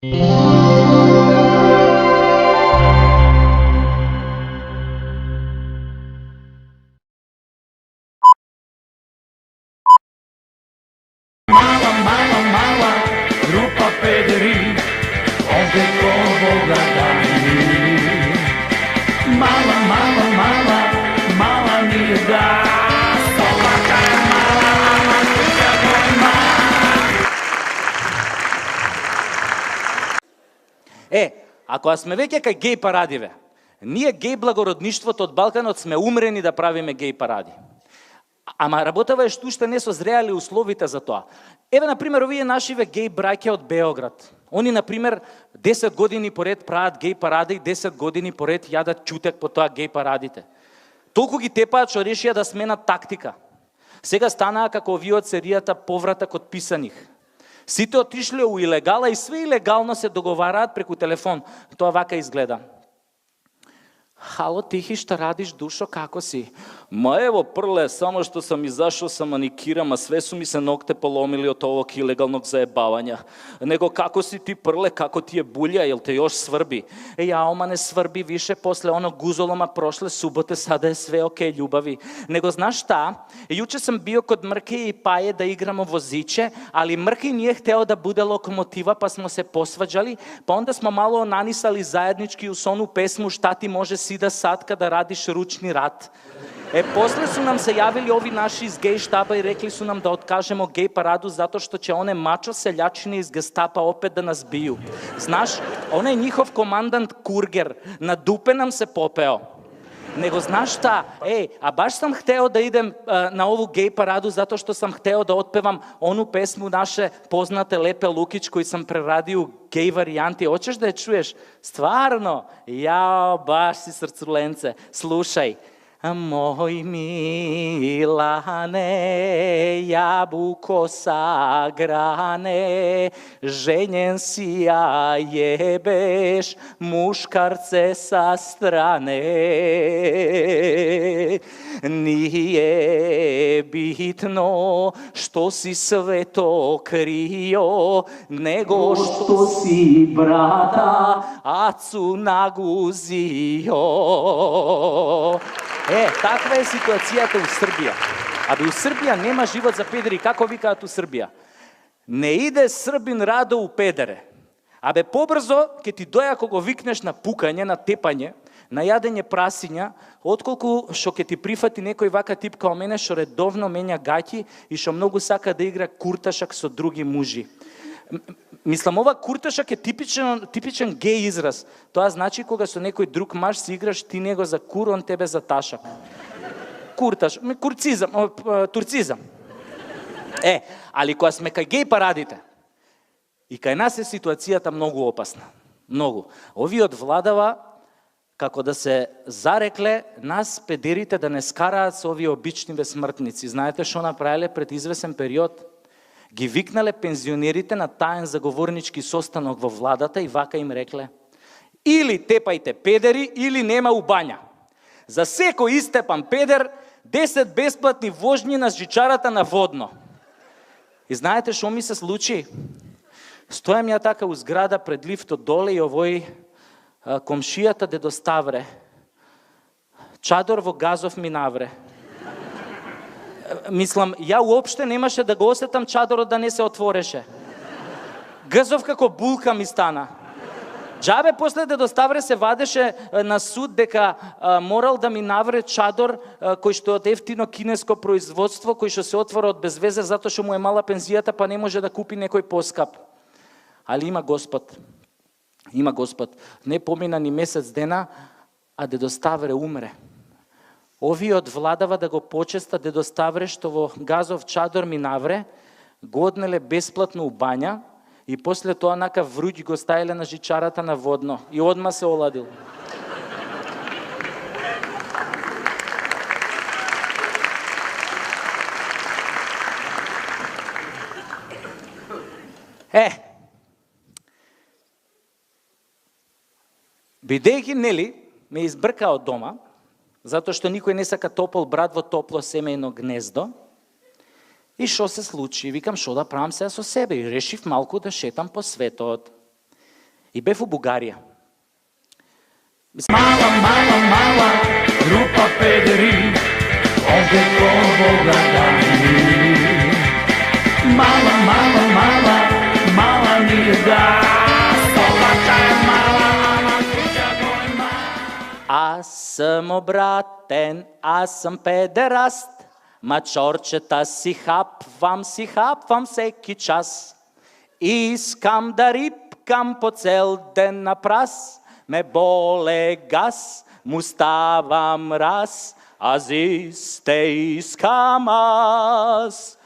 Група педери, овде кого гадани. Мала, мала, мала, мала ми е да. Собака е мала, ама тука го има. Ако сме веќе кај геј парадиве, ние геј благородништвото од Балканот сме умрени да правиме геј паради. Ама работава е што уште не созреали условите за тоа. Еве, например, овие нашиве геј браќа од Београд. Они, например, 10 години поред прават геј паради и 10 години поред јадат чутек по тоа геј парадите. Толку ги тепаат што решија да сменат тактика. Сега станаа како овие од серијата Повратак од писаних. Сите отишле у илегала и све илегално се договараат преку телефон. Тоа вака изгледа. Хало, Тихи, што радиш, душо, како си? Ма ево, Прле, само што сам изашол са маникирам, а све су ми се ногте поломили од овог илегалnog заебавања. Него како си ти, Прле, како ти е булја, јел те још сврби? Ама не сврби више, после оно гузолома прошле суботе, сада е све окей, љубави. Него знаеш шта? Јуче сам био код Мрке и Паје да играмо возиче, али Мрке не е хтео да буде локомотива, па смо се посваđали, па онда смо мало нанисали заеднички у сону песму «Шта ти може си да садка да радиш ручни рад». После су нам се јавили ови наши из геј штаба и рекли су нам да откажемо геј параду затоа што ќе оне мачо селјачини из гестапа опет да нас бију. Знаш, оне njihov командант Кургер на дупе нам се попео. Него знаеш шта? А баш сам хтео да идем на ову геј параду затоа што сам хтео да отпевам ону песму наше познате Лепе Лукич кој сам прерадио геј варијанти. Очеш да ја чуеш? Стварно? Јао, баш си срцуленце. Слушај. Moj Milane, jabuko sagrane, ženjen si, a jebeš muškarce sa strane. Nije bitno što si sve to krio, nego što si brata acu naguzio. Таква е ситуацијата у Србија. Абе, у Србија нема живот за педери. Како викаат у Србија? Не иде Србин радо у педере. Абе, побрзо ке ти доја кога викнеш на пукање, на тепање, на јадење прасиња, отколку што ке ти прифати некој вака тип као мене што редовно менја гаќи и што многу сака да игра курташак со други мужи. Мислам, ова курташак е типичен геј израз. Тоа значи кога со некој друг маж си играш, ти него за кур, он тебе за ташак. Турцизам. Али кога сме кај геј парадите, и кај нас е ситуацијата многу опасна. Многу. Овиот владава како да се зарекле нас педерите да не скараат со овие обичниве смртници. Знаете што направиле пред извесен период? Ги викнале пензионерите на таен заговорнички состанок во владата и вака им рекле: или тепајте педери, или нема у бања. За секој истепан педер 10 бесплатни вожњи на жичарата на Водно. И знаете што ми се случи? Стојам ја така у зграда пред лифтот доле и овој комшијата дедо Ставре чадор во газов ми навре. Мислам, ја уопште немаше да го осетам чадорот да не се отвореше. Гзов како булка ми стана. Джабе после дедо Ставре се вадеше на суд дека морал да ми навре чадор кој што е од ефтино кинеско производство, кој што се отвора од безвезе затоа што му е мала пензијата па не може да купи некој поскап. Али има Господ. Има Господ. Не помина ни месец дена, а дедо Ставре умре. Овиот владава да го почеста дедо Ставре што во газов чадор ми навре, го однеле бесплатно у бања и после тоа нака вруќ го ставиле на жичарата на Водно и одма се оладил. Бидејќи, нели, ме избрка од дома, затоа што никој не сака топол брат во топло семејно гнездо. И што се случи? Викам, што да правам сега со себе? И решив малку да шетам по светот. И бев у Бугарија. Mala, mala, mala grupa pederi ovde kod Bogdani. Mala, mala, mala, mala nije da Slovačka je mala, mala kuća golema. Аз съм обратен, аз съм педераст, мачорчета си хапвам всеки час. Искам да рипкам по цел ден на прас, ме боле газ, му става мраз, аз исте искам аз.